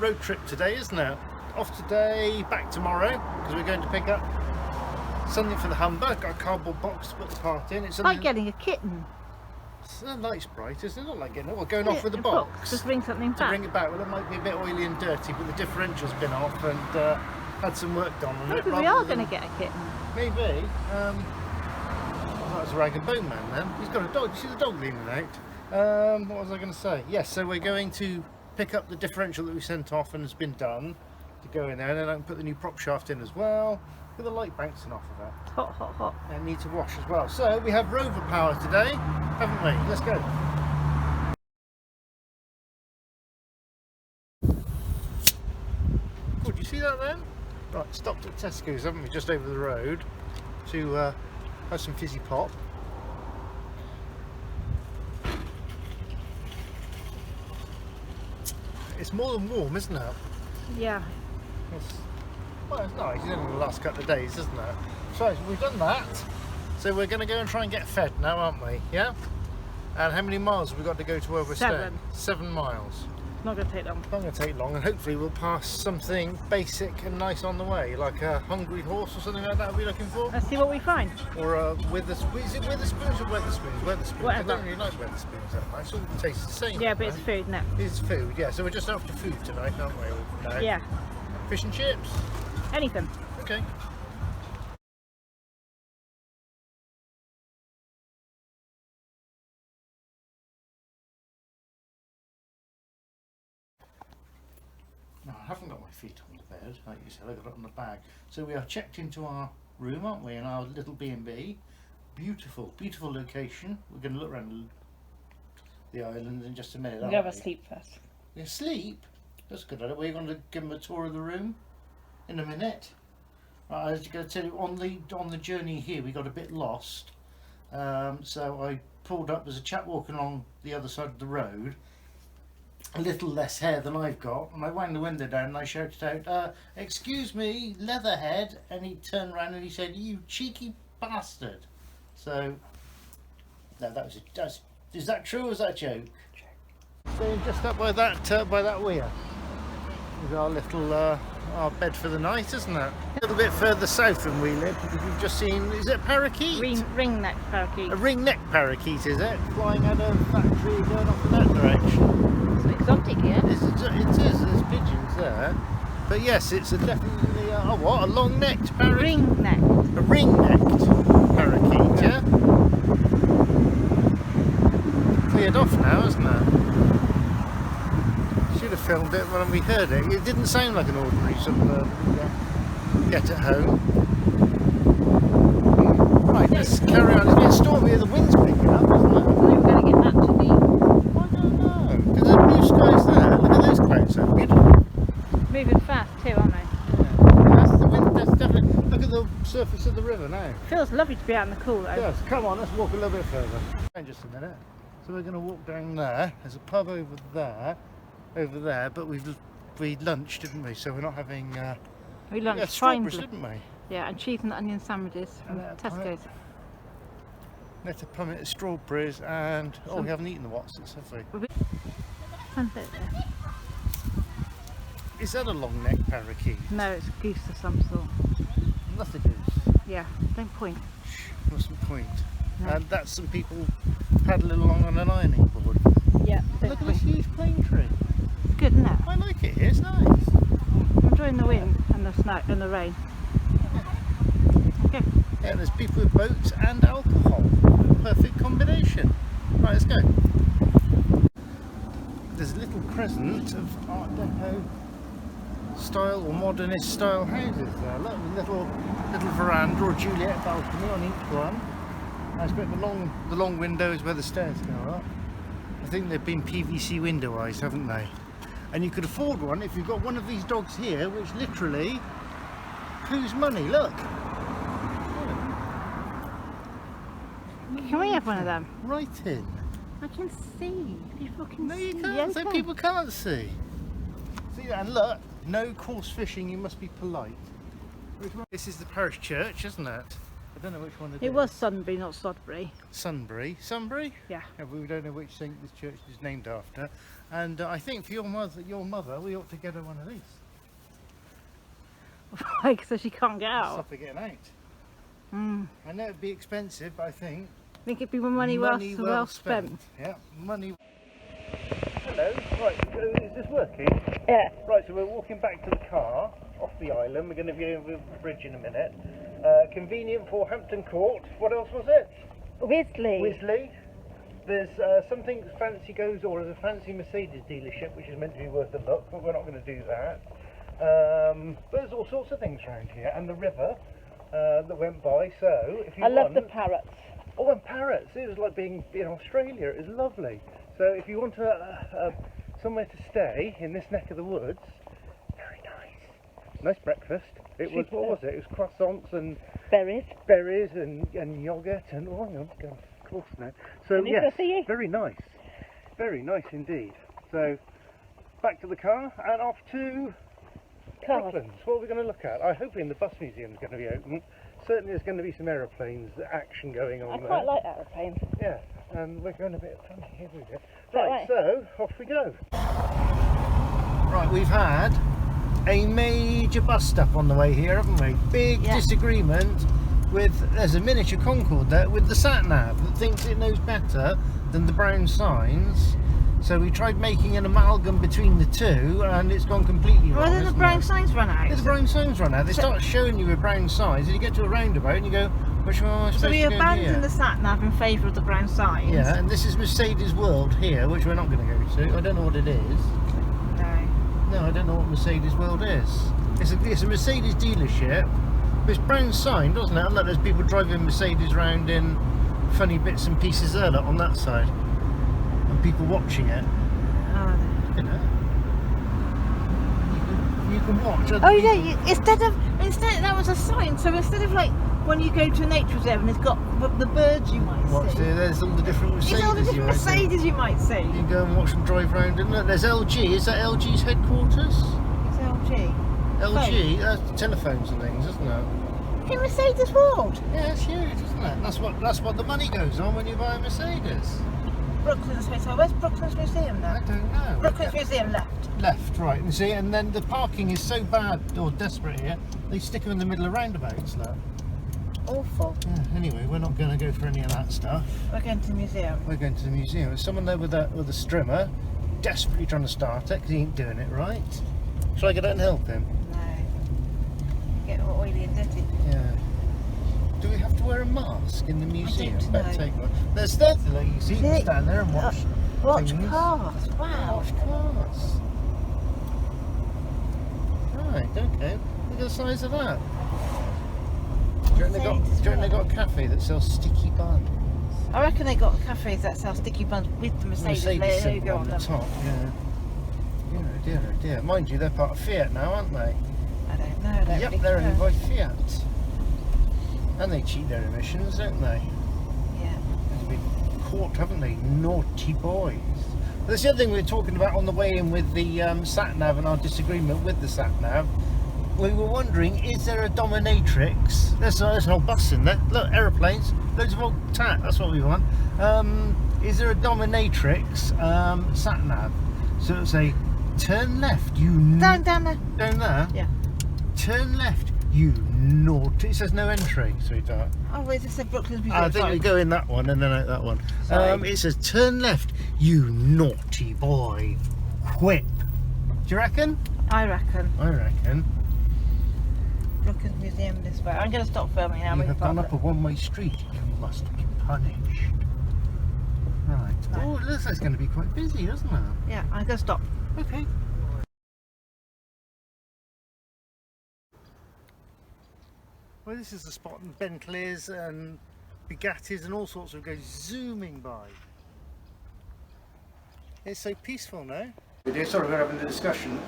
road trip today, isn't it? Off today, back tomorrow, because we're going to pick up something for the Humber. Got a cardboard box to put the part in. It's like getting a kitten. It's a nice bright, isn't it? Not like getting it. We're going off with the box. Just bring something back. To bring it back. Well, it might be a bit oily and dirty, but the differential's been off and had some work done on it. Maybe we are going to get a kitten. Maybe. That was a rag and bone man then. He's got a dog. You see the dog leaning out. What was I going to say? Yes, so we're going to pick up the differential that we sent off and has been done to go in there, and then I can put the new prop shaft in as well. With the light bouncing off of that. Hot, hot, hot. And need to wash as well. So we have rover power today, haven't we? Let's go. Oh, did you see that then? Right, stopped at Tesco's, haven't we? Just over the road to have some fizzy pop. It's more than warm, isn't it? Yeah. Well, it's nice. It's only the last couple of days, isn't it? So we've done that. So we're going to go and try and get fed now, aren't we? Yeah? And how many miles have we got to go to where we're staying? 7 miles. Not going to take long. Not going to take long, and hopefully we'll pass something basic and nice on the way, like a hungry horse or something like that we're looking for. Let's see what we find. Or is it Witherspoons or Wetherspoons? Wetherspoons. Whatever. I don't really like Wetherspoons that much. It all tastes the same. Yeah, but it's food, no? It's food, yeah. So we're just after food tonight, aren't we? No. Yeah. Fish and chips? Anything. Okay. No, I haven't got my feet on the bed, like you said, I got it on the bag. So we are checked into our room, aren't we, in our little B&B. Beautiful, beautiful location. We're going to look around the island in just a minute, We're aren't going to we? have a sleep first. You sleep? That's a good idea. We're going to give them a tour of the room in a minute. Right, I was going to tell you, on the journey here we got a bit lost. So I pulled up, there's a chap walking along the other side of the road, a little less hair than I've got, and I wound the window down and I shouted out, excuse me, Leatherhead, and he turned around and he said, you cheeky bastard. So, no, is that true or is that a joke? So just up by that weir is our little our bed for the night, isn't it? A little bit further south than we live, because we've just seen, is it a parakeet? Ring-neck parakeet. A ring-neck parakeet, is it? Flying out of that tree going off in that direction. It's exotic here. It is, there's pigeons there. But yes, it's definitely a long-necked parakeet. Ring-necked. A ring-necked parakeet, yeah? Cleared off now, hasn't it? Should have filmed it when we heard it. It didn't sound like an ordinary suburb get at home. Right, let's carry on. It's a bit stormy. The wind's picking up, isn't it? I think we're going to get that to the... I don't know. Because the blue skies there. Look at those clouds. They're beautiful. Moving fast too, aren't they? Yeah. That's the wind. That's definitely. Look at the surface of the river now. Feels lovely to be out in the cool though. Yes. Come on, let's walk a little bit further. In just a minute. So we're going to walk down there. There's a pub over there, but we lunched, didn't we? So we're not having. We lunched strawberries, finely. didn't we? Yeah, and cheese and onion sandwiches from Tesco's. Net a plummet of strawberries and we haven't eaten the Watsons, have we? Sunset there. Is that a long neck parakeet? No, it's a goose of some sort. That's a goose. Yeah, don't point. Shh, mustn't point. No. And that's some people paddling along on an ironing board. Yeah. Look at this huge plane tree. It's good, isn't it? I like it here, it's nice. I'm enjoying the wind and the snow and the rain. Okay. Yeah, and there's people with boats and alcohol. Perfect combination. Right, let's go. There's a little crescent of Art Deco style or modernist style houses there. Look, a little veranda or Juliet balcony on each one. Nice bit of the long windows where the stairs go up. I think they've been PVC windowised, haven't they? And you could afford one if you've got one of these dogs here, which literally poos money. Look. Can we have one of them? Right in. I can see. People can No, see. you can't. Yeah, So people can't see. See that? And look, no coarse fishing. You must be polite. This is the parish church, isn't it? I don't know which one It was Sunbury, not Sodbury. Sunbury. Sunbury? Yeah. Yeah, but we don't know which saint this church is named after. And I think for your mother, we ought to get her one of these. Why? So she can't get out. Stop her getting out. Mm. I know it'd be expensive, but I think It'd be money well spent. Yeah, money. Hello. Right, is this working? Yeah. Right, so we're walking back to the car off the island. We're going to be over the bridge in a minute. Convenient for Hampton Court. What else was it? Wisley. Wisley. There's something fancy goes, or there's a fancy Mercedes dealership which is meant to be worth a look, but we're not going to do that. There's all sorts of things around here, and the river that went by. So if you love the parrots. Oh, and parrots! It was like being in Australia. It was lovely. So if you want somewhere to stay in this neck of the woods, very nice. Nice breakfast. It was, what was it? It was croissants and berries and yogurt and oh, I'm going of course now. So yes, very nice indeed. So back to the car and off to Brooklands. What are we going to look at? I'm hoping the bus museum is going to be open. Certainly there's going to be some aeroplanes action going on there. I quite like aeroplanes. Yeah, and we're going a bit funny. Here we go. Right, so off we go. Right, we've had a major bus stop on the way here, haven't we? Big disagreement with, there's a miniature Concorde there with the sat-nav that thinks it knows better than the brown signs. So we tried making an amalgam between the two and it's gone completely wrong. Well, then the brown signs run out. The brown signs run out. They start showing you with brown signs and you get to a roundabout and you go, which one am I supposed to go here? So we abandon the sat-nav in favour of the brown signs. Yeah, and this is Mercedes World here, which we're not going to go to. I don't know what it is. No, I don't know what Mercedes World is. It's a Mercedes dealership. But it's brown sign, doesn't it? And look, there's people driving Mercedes around in funny bits and pieces there, look, on that side. And people watching it. You know. You can watch. Oh yeah, instead that was a sign. So instead of like when you go to a nature reserve and it's got the birds you might see. There's all the different Mercedes. There's all the different Mercedes you might see. You can go and watch them drive around. And look, there's LG. Is that LG's headquarters? It's LG. LG. That's telephones and things, isn't it? In Mercedes World. Yeah, it's huge, isn't it? That's what the money goes on when you buy a Mercedes. Brooklands Hotel. Where's Brooklands Museum now? I don't know. Brooklands Museum left. Left, right. And see, and then the parking is so bad or desperate here, they stick them in the middle of roundabouts, look. Awful. Yeah, anyway, we're not going to go for any of that stuff. We're going to the museum. We're going to the museum. There's someone there with a strimmer, desperately trying to start it because he ain't doing it right. Shall I get out and help him? No. Get all oily and dirty. Yeah. Do we have to wear a mask in the museum? I don't know. Take one. There's the lady, you can stand there and watch. Watch things. cars. Wow. Watch cars. Right, okay. Look at the size of that. Do you reckon they got a cafe that sells sticky buns? I reckon they got cafes that sell sticky buns with the Mercedes logo on the top, yeah. Dear, oh dear. Mind you, they're part of Fiat now, aren't they? I don't know. Yep, they're owned by Fiat. And they cheat their emissions, don't they? Yeah. They've been caught, haven't they? Naughty boys. But that's the other thing we were talking about on the way in with the sat-nav and our disagreement with the sat-nav. We were wondering, is there a dominatrix? There's an old bus in there. Look, aeroplanes. Loads of old tat. That's what we want. Is there a dominatrix sat-nav? So it'll say, turn left, you... Down there. Down there? Yeah. Turn left, you naughty. It says no entry, sweetheart. Oh, wait, it said Brooklands Museum. I think we go in that one and then out that one. It says turn left, you naughty boy. Whip. Do you reckon? I reckon. Brooklands Museum this way. I'm going to stop filming now. You have gone up a one-way street. You must be punished. Right. Oh, it looks like it's going to be quite busy, doesn't it? Yeah, I'm going to stop. Okay. Well, this is the spot, and Bentleys and Bugattis and all sorts of go zooming by. It's so peaceful now. Sorry, we're having a discussion.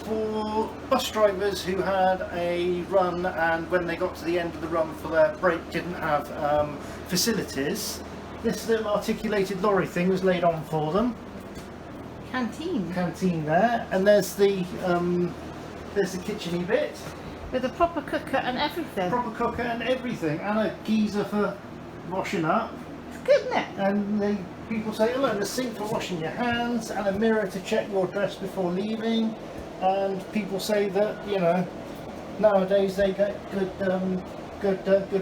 For bus drivers who had a run and when they got to the end of the run for their break didn't have facilities, this little articulated lorry thing was laid on for them. Canteen. Canteen there, and there's the kitcheny bit. With a proper cooker and everything. Proper cooker and everything, and a geyser for washing up. It's good, isn't it? And people say, oh, and a sink for washing your hands, and a mirror to check your dress before leaving. And people say that, you know, nowadays they get good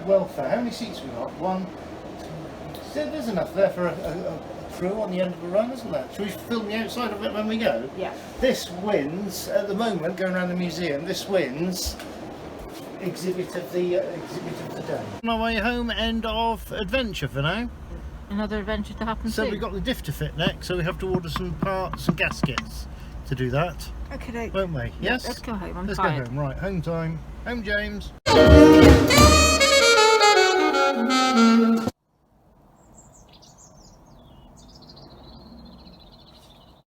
welfare. How many seats we got? One, two. So there's enough there for a crew on the end of the run, isn't there? Should we film the outside of it when we go? Yeah. This wins at the moment, going around the museum. This wins exhibit of the day. On our way home, end of adventure for now. Another adventure to happen So soon. we've got the diff to fit next, so we have to order some parts and gaskets to do that, Okay, won't we? Yes? let's go home. I'm Let's tired. go home. Right, home time. Home, James.